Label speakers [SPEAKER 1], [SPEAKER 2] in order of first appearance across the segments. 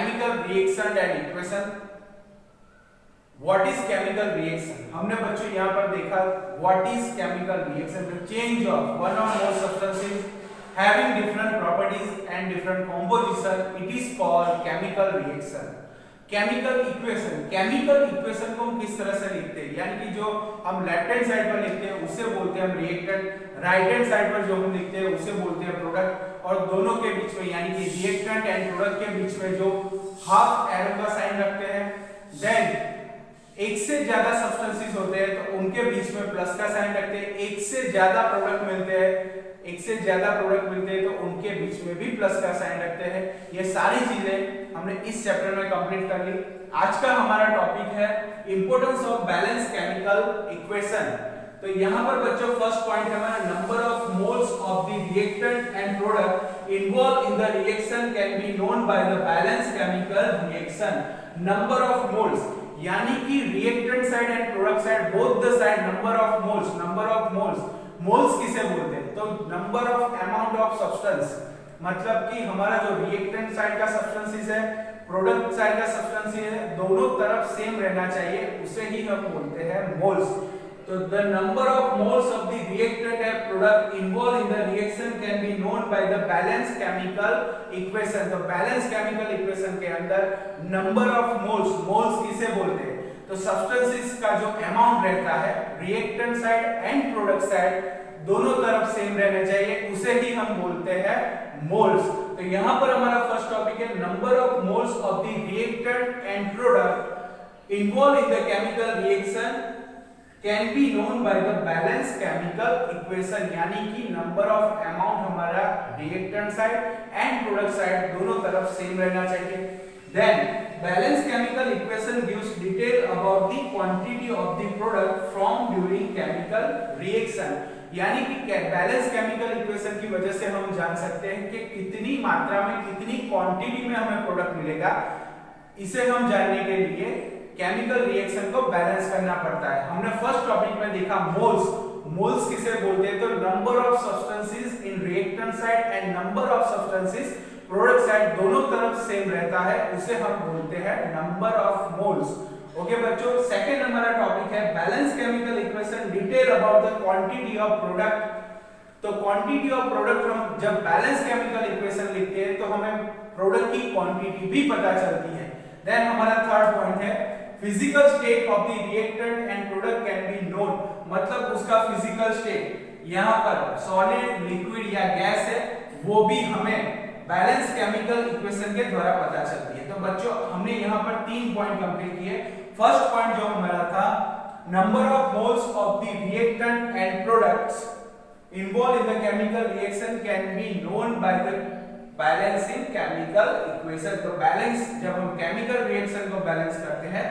[SPEAKER 1] Chemical reaction and equation. What is chemical reaction? हमने बच्चों यहाँ पर देखा what is chemical reaction, the change of one और more substances having different properties and different composition, it is called chemical reaction. Chemical equation, chemical equation को हम किस तरह से लिखते हैं, यानी कि जो हम लेफ्ट हैंड साइड पर लिखते हैं उसे बोलते हैं हम रिएक्टेंट, राइट हैंड साइड पर जो हम लिखते हैं उसे बोलते हैं प्रोडक्ट, और दोनों के बीच में यानी कि रिएक्टेंट एंड प्रोडक्ट के बीच में जो हाफ एरो का साइन रखते हैं, देन एक से ज्यादा सब्सटेंसेस होते हैं तो उनके बीच में प्लस का साइन रखते हैं, एक से ज्यादा प्रोडक्ट मिलते हैं, एक से ज्यादा प्रोडक्ट मिलते हैं तो उनके बीच में भी प्लस का साइन रखते हैं। ये सारी चीजें हमने इस चैप्टर में कंप्लीट कर ली। आज का हमारा टॉपिक है importance of balance chemical equation. तो यहाँ पर बच्चों फर्स्ट पॉइंट है हमारा number of moles of the reactant and product involve in the reaction can be known by the balance chemical reaction. Number of moles यानी कि reactant side and product side both the side number of moles, number of moles, moles किसे बोलते हैं तो number of amount of substance, मतलब कि हमारा जो रिएक्टेंट साइड का सब्सटेंसेस है, प्रोडक्ट साइड का सब्सटेंसेस है, दोनों तरफ सेम रहना चाहिए, उसे ही हम बोलते हैं मोल्स। तो the number of moles of the reactant and product involve in the reaction can be known by the balance chemical equation. तो बैलेंस केमिकल इक्वेशन के अंदर नंबर ऑफ मोल्स, मोल्स किसे बोलते हैं तो सब्सटेंसेस का जो अमाउंट रहता है reactant side and product side दोनों तरफ सेम रहना चाहिए, उसे ही हम बोलते हैं मोल्स। तो यहाँ पर हमारा फर्स्ट टॉपिक है number of moles of the reactant and product involve in the chemical reaction can be known by the balance chemical equation, यानी कि नंबर ऑफ अमाउंट हमारा reactant side and product side दोनों तरफ same रहना चाहिए। Then balance chemical equation gives detail about the quantity of the product from during chemical reaction, यानी कि balance chemical equation की वजह से हम जान सकते हैं कि कितनी मात्रा में, कितनी क्वांटिटी में हमें प्रोडक्ट मिलेगा। इसे हम जानने के लिए केमिकल रिएक्शन को बैलेंस करना पड़ता है। हमने फर्स्ट टॉपिक में देखा मोल्स, मोल्स किसे बोलते हैं तो number of substances in reactant side and number of substances product side दोनों तरफ सेम रहता है, उसे हम बोलते हैं नंबर ऑफ मोल्स। ओके बच्चों, सेकंड हमारा टॉपिक है balance chemical equation detail about the quantity of product. तो क्वांटिटी ऑफ प्रोडक्ट हम जब बैलेंस केमिकल इक्वेशन लिखते हैं तो हमें प्रोडक्ट की क्वांटिटी भी पता चलती है। देन हमारा थर्ड पॉइंट है physical state of the reactant and product can be known, मतलब उसका फिजिकल स्टेट यहाँ पर सॉलिड, लिक्विड या गैस है वो भी हमें बैलेंस केमिकल इक्वेशन के द्वारा पता चलती है। तो बच्चों हमने यहाँ पर 3 पॉइंट कंप्लीट किए। फर्स्ट पॉइंट जो हमारा था number of moles of the reactant and products involve in the chemical reaction can be known by the balancing chemical equation. तो बैलेंस जब हम केमिकल रिएक्शन को बैलेंस करते हैं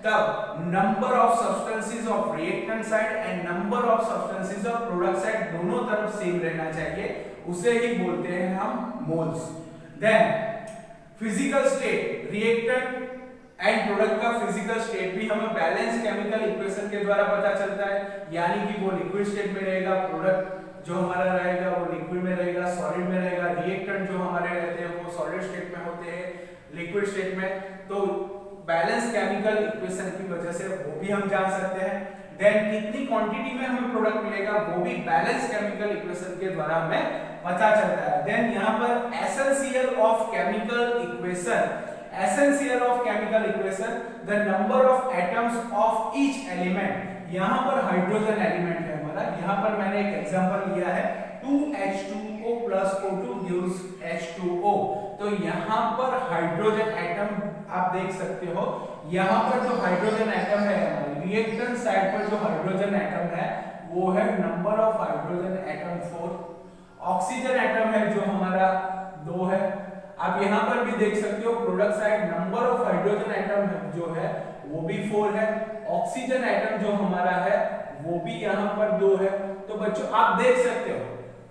[SPEAKER 1] तब number of substances of reactant side and number of substances of product side दोनों तरफ same रहना चाहिए, उसे ही बोलते हैं हम moles. Then physical state, reactant and product का फिजिकल स्टेट भी हमें बैलेंस केमिकल इक्वेशन के द्वारा पता चलता है, यानी कि वो लिक्विड स्टेट में रहेगा, प्रोडक्ट जो हमारा रहेगा वो लिक्विड में रहेगा, सॉलिड में रहेगा, रिएक्टेंट जो हमारे रहते हैं वो सॉलिड स्टेट में होते हैं, लिक्विड स्टेट में। तो बैलेंस केमिकल इक्वेशन की वजह से वो भी हम जान सकते हैं। देन कितनी क्वांटिटी में हमें प्रोडक्ट मिलेगा वो भी बैलेंस केमिकल इक्वेशन के द्वारा हमें पता चलता है। देन यहाँ पर essential of chemical equation, essential of chemical equation the number of atoms of each element. यहाँ पर हाइड्रोजन एलिमेंट है हमारा, यहाँ पर मैंने एक एग्जांपल लिया है 2H2O plus O2 gives H2O। तो यहाँ पर हाइड्रोजन एटम आप देख सकते हो, यहाँ पर जो हाइड्रोजन एटम है रिएक्टेंट साइड पर जो हाइड्रोजन एटम है वो है number of hydrogen atom 4। Oxygen atom है जो हमारा 2 है। आप यहाँ पर भी देख सकते हो product side number of hydrogen atom जो है वो भी 4 है। ऑक्सीजन एटम जो हमारा है वो भी यहाँ पर 2 है। तो बच्चों आप देख सकते हो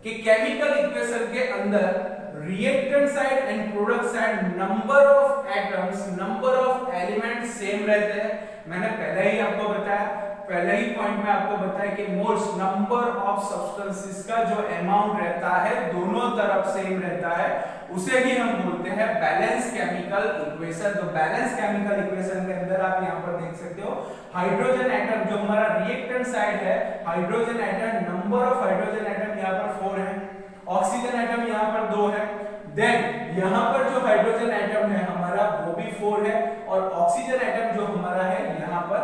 [SPEAKER 1] कि केमिकल इक्वेशन के अंदर reactant side and product side number of atoms, number of element same रहते हैं। मैंने पहले ही आपको बताया पहले ही पॉइंट में आपको बताया कि मोल्स नंबर ऑफ सब्सटेंसेस का जो अमाउंट रहता है दोनों तरफ सेम रहता है, उसे ही हम बोलते हैं बैलेंस केमिकल इक्वेशन। तो बैलेंस केमिकल इक्वेशन के अंदर आप यहाँ पर देख सकते हो हाइड्रोजन एटम जो हमारा रिएक्टेंट साइड है, hydrogen atom, number of hydrogen atom यहाँ पर 4 है, ऑक्सीजन एटम यहाँ पर 2 है, देन यहाँ पर जो हाइड्रोजन एटम है हमारा वो भी 4 है, और ऑक्सीजन एटम जो हमारा है यहाँ पर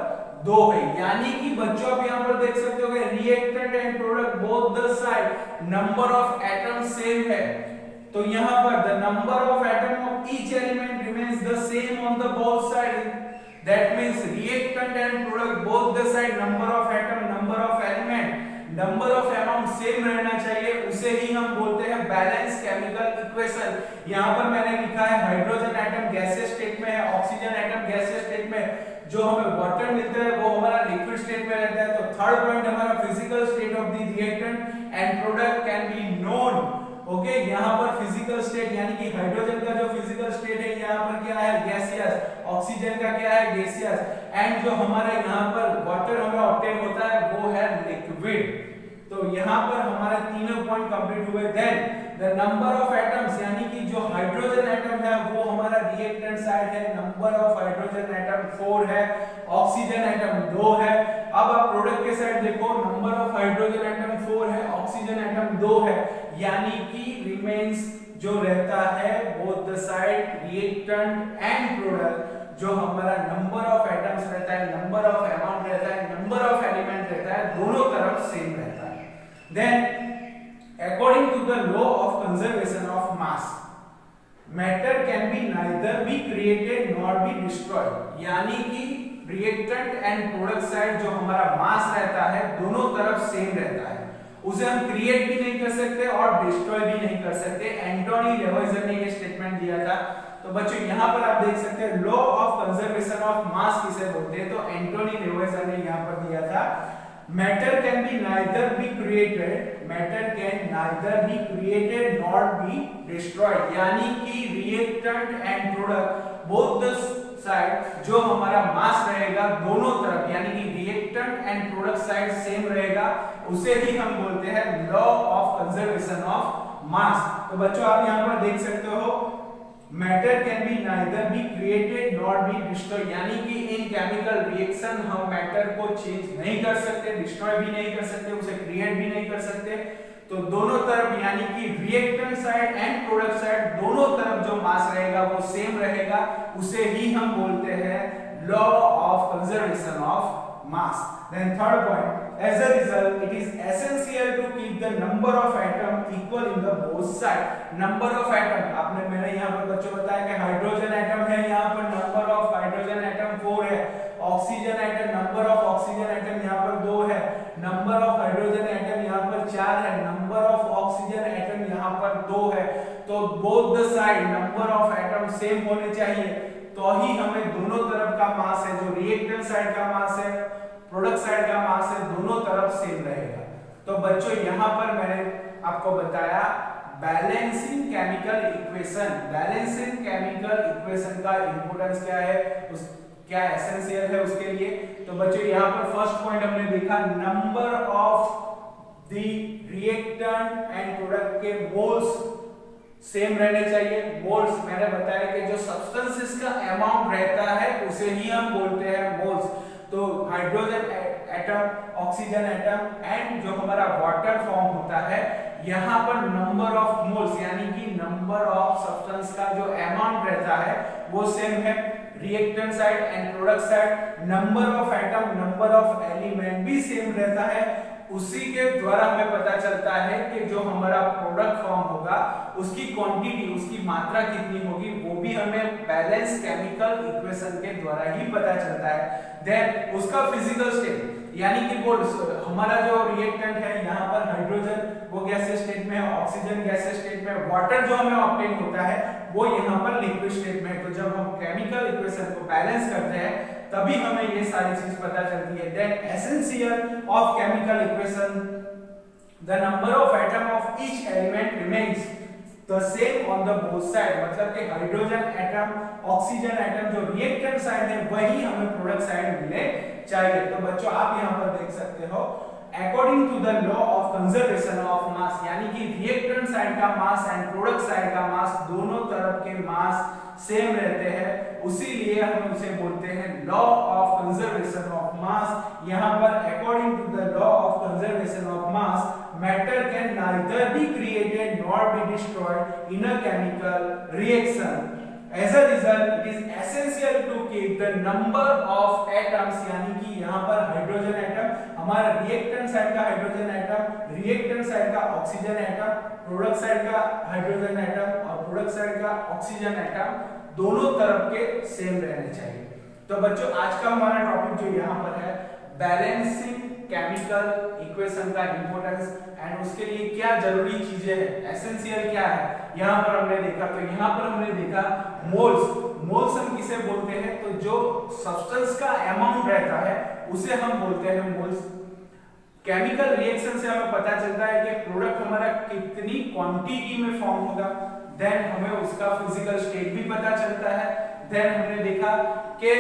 [SPEAKER 1] 2 है। यानी कि बच्चों आप यहाँ पर देख सकते हो कि reactant and product both the side number of atom same है। तो यहाँ पर the number of atom of each element remains the same on the both side, that means reactant and product both the side number of atom, number of element, number of amount same रहना चाहिए, उसे ही हम बोलते हैं balance chemical equation. यहाँ पर मैंने लिखा है हाइड्रोजन एटम गैसियस स्टेट में है, ऑक्सीजन एटम गैसियस स्टेट में, जो हमें वाटर मिलता है वो हमारा लिक्विड स्टेट में रहता है। तो थर्ड पॉइंट हमारा physical state of the reactant and product can be known. Okay, यहाँ पर फिजिकल स्टेट यानी कि हाइड्रोजन का जो फिजिकल स्टेट है यहाँ पर क्या है, गैसियस, ऑक्सीजन का क्या है, गैसियस, एंड जो हमारे यहाँ पर वाटर हमें ऑब्टेन होता है वो है लिक्विड। तो यहाँ पर हमारे तीनों पॉइंट कंप्लीट हुए। Then the number of atoms यानी कि जो हाइड्रोजन एटम है वो हमारा रिएक्टेंट साइड है, नंबर ऑफ हाइड्रोजन एटम 4 है, ऑक्सीजन एटम 2 है। अब आप प्रोडक्ट के साइड देखो, नंबर ऑफ हाइड्रोजन एटम 4 है, ऑक्सीजन एटम 2 है, यानी कि रिमेन्स जो रहता है both the side reactant and product, जो हमारा नंबर ऑफ एटम्स रहता है, नंबर ऑफ अमाउंट रहता है, नंबर ऑफ एलिमेंट रहता है, दोनों तरफ सेम रहता है। Then according to the law of conservation of mass, matter can be neither be created nor be destroyed, यानी कि रिएक्टेंट एंड प्रोडक्ट साइड जो हमारा मास रहता है दोनों तरफ सेम रहता है, उसे हम क्रिएट भी नहीं कर सकते और डिस्ट्रॉय भी नहीं कर सकते। एंटोनी लेवॉइजर ने ये स्टेटमेंट दिया था। तो बच्चों यहाँ पर आप देख सकते हैं लॉ ऑफ कंजर्वेशन ऑफ मास किसे बोलते हैं, तो एंटोनी लेवॉइजर ने यहाँ पर दिया था matter can be neither be created, matter can neither be created nor be destroyed, यानी कि reactant and product both the side जो हमारा मास रहेगा दोनों तरफ, यानी कि reactant and product side same रहेगा, उसे ही हम बोलते हैं law of conservation of mass। तो बच्चों आप यहाँ पर देख सकते हो matter can be neither be created not be destroy, यानी कि इन केमिकल रिएक्शन हम मैटर को चेंज नहीं कर सकते, डिस्ट्रॉय भी नहीं कर सकते, उसे क्रिएट भी नहीं कर सकते। तो दोनों तरफ यानी कि reactant side and product side दोनों तरफ जो मास रहेगा वो सेम रहेगा, उसे ही हम बोलते हैं law of conservation of mass। Then third point, as a result it is essential to keep the number of atom equal in the both side। number of atom आपने मैंने यहाँ पर बच्चों बताया कि हाइड्रोजन एटम है, यहाँ पर नंबर ऑफ हाइड्रोजन एटम 4 है, oxygen atom number of oxygen atom यहाँ पर 2 है, नंबर ऑफ हाइड्रोजन एटम यहाँ पर 4 है, नंबर ऑफ ऑक्सीजन एटम यहाँ पर 2 है। तो both the side number of atom same होने चाहिए, तो ही हमें दोनों तरफ का मास है, जो रिएक्टेंट साइड का मास है, प्रोडक्ट साइड का मास है, दोनों तरफ सेम रहेगा। तो बच्चों यहाँ पर मैंने आपको बताया balancing chemical equation. Balancing chemical equation का इंपॉर्टेंस क्या है, उस क्या एसेंशियल है उसके लिए। तो बच्चों यहाँ पर फर्स्ट पॉइंट हमने देखा number of the reactant and product के मोल्स सेम रहने चाहिए। मोल्स मैंने बताया कि जो सब्सटेंसेस का अमाउंट रहता है उसे ही हम बोलते हैं मोल्स। तो hydrogen atom, oxygen atom and जो हमारा वाटर फॉर्म होता है, यहाँ पर नंबर ऑफ मोल्स यानी कि नंबर ऑफ सब्सटेंस का जो अमाउंट रहता है वो सेम है। Reactant side and product side number of atom, number of element भी सेम रहता है। उसी के द्वारा हमें पता चलता है कि जो हमारा प्रोडक्ट फॉर्म होगा उसकी क्वांटिटी, उसकी मात्रा कितनी होगी, वो भी हमें बैलेंस केमिकल इक्वेशन के द्वारा ही पता चलता है। देन उसका फिजिकल स्टेट यानी कि वो हमारा जो रिएक्टेंट है यहाँ पर हाइड्रोजन वो गैसियस स्टेट में है, ऑक्सीजन गैसियस स्टेट में, वाटर जो हमें ऑब्टेन होता है वो यहाँ पर लिक्विड स्टेट में है। तो जब हम केमिकल इक्वेशन को बैलेंस करते हैं तभी हमें ये सारी चीज पता चलती है। Then essential of chemical equation, the number of atom of each element remains the same on the both side, मतलब कि हाइड्रोजन एटम ऑक्सीजन एटम जो रिएक्टेंट साइड है वही हमें प्रोडक्ट साइड मिलने चाहिए। तो बच्चों आप यहाँ पर देख सकते हो according to the law of conservation of mass, यानी कि रिएक्टेंट साइड का मास एंड प्रोडक्ट साइड का मास दोनों तरफ के मास सेम रहते हैं, उसीलिए हम उसे बोलते हैं law of conservation of mass. यहाँ पर according to the law of conservation of mass matter can neither be created nor be destroyed in a chemical reaction. As a result, it is essential to keep the number of atoms, यानी कि यहाँ पर hydrogen atom हमारा reactant side का hydrogen atom, reactant side का oxygen atom, product side का hydrogen atom और product side का ऑक्सीजन एटम दोनों तरफ के सेम रहने चाहिए। तो बच्चों आज का हमारा टॉपिक जो यहाँ पर है बैलेंसिंग केमिकल इक्वेशन का इंपॉर्टेंस एंड उसके लिए क्या जरूरी चीजें हैं, एसेंशियल क्या है, यहाँ पर हमने देखा। तो यहाँ पर हमने देखा मोल्स, मोल्स हम किसे बोलते हैं, तो जो सब्सटेंस का अमाउंट रहता है उसे हम बोलते हैं मोल्स। केमिकल रिएक्शन से हमें पता चलता है कि प्रोडक्ट हमारा कितनी क्वांटिटी में फॉर्म होगा, देन हमें उसका फिजिकल स्टेट भी पता चलता है, देन हमने देखा कि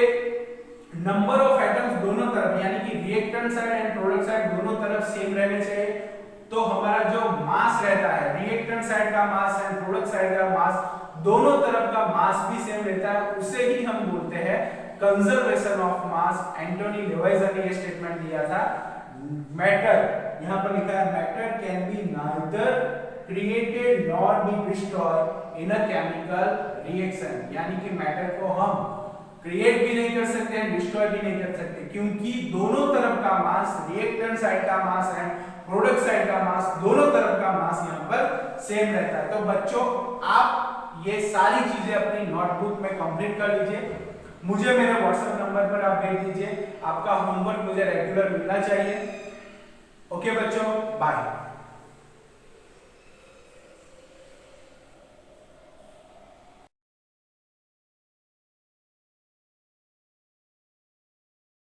[SPEAKER 1] नंबर ऑफ एटम्स दोनों तरफ यानी कि reactant side and product side दोनों तरफ सेम रहने चाहिए। तो हमारा जो मास रहता है रिएक्टेंट साइड का मास एंड प्रोडक्ट साइड का मास दोनों तरफ का मास भी सेम रहता है, उसे ही हम बोलते हैं कंजर्वेशन ऑफ मास। एंटोनी लेवाइजर ने ये स्टेटमेंट दिया था मैटर, यहाँ पर लिखा है matter can be neither created nor be destroyed in a chemical reaction, यानी कि मैटर को हम क्रिएट भी नहीं कर सकते हैं, डिस्ट्रॉय भी नहीं कर सकते, क्योंकि दोनों तरफ का मास रिएक्टेंट साइड का मास एंड प्रोडक्ट साइड का मास दोनों तरफ का मास यहाँ पर सेम रहता है। तो बच्चों आप ये सारी चीजें अपनी नोटबुक में कंप्लीट कर लीजिए, मुझे मेरे व्हाट्सएप नंबर पर आप भेज दीजिए, आपका होमवर्क मुझे रेगुलर मिलना चाहिए। ओके बच्चों, बाय।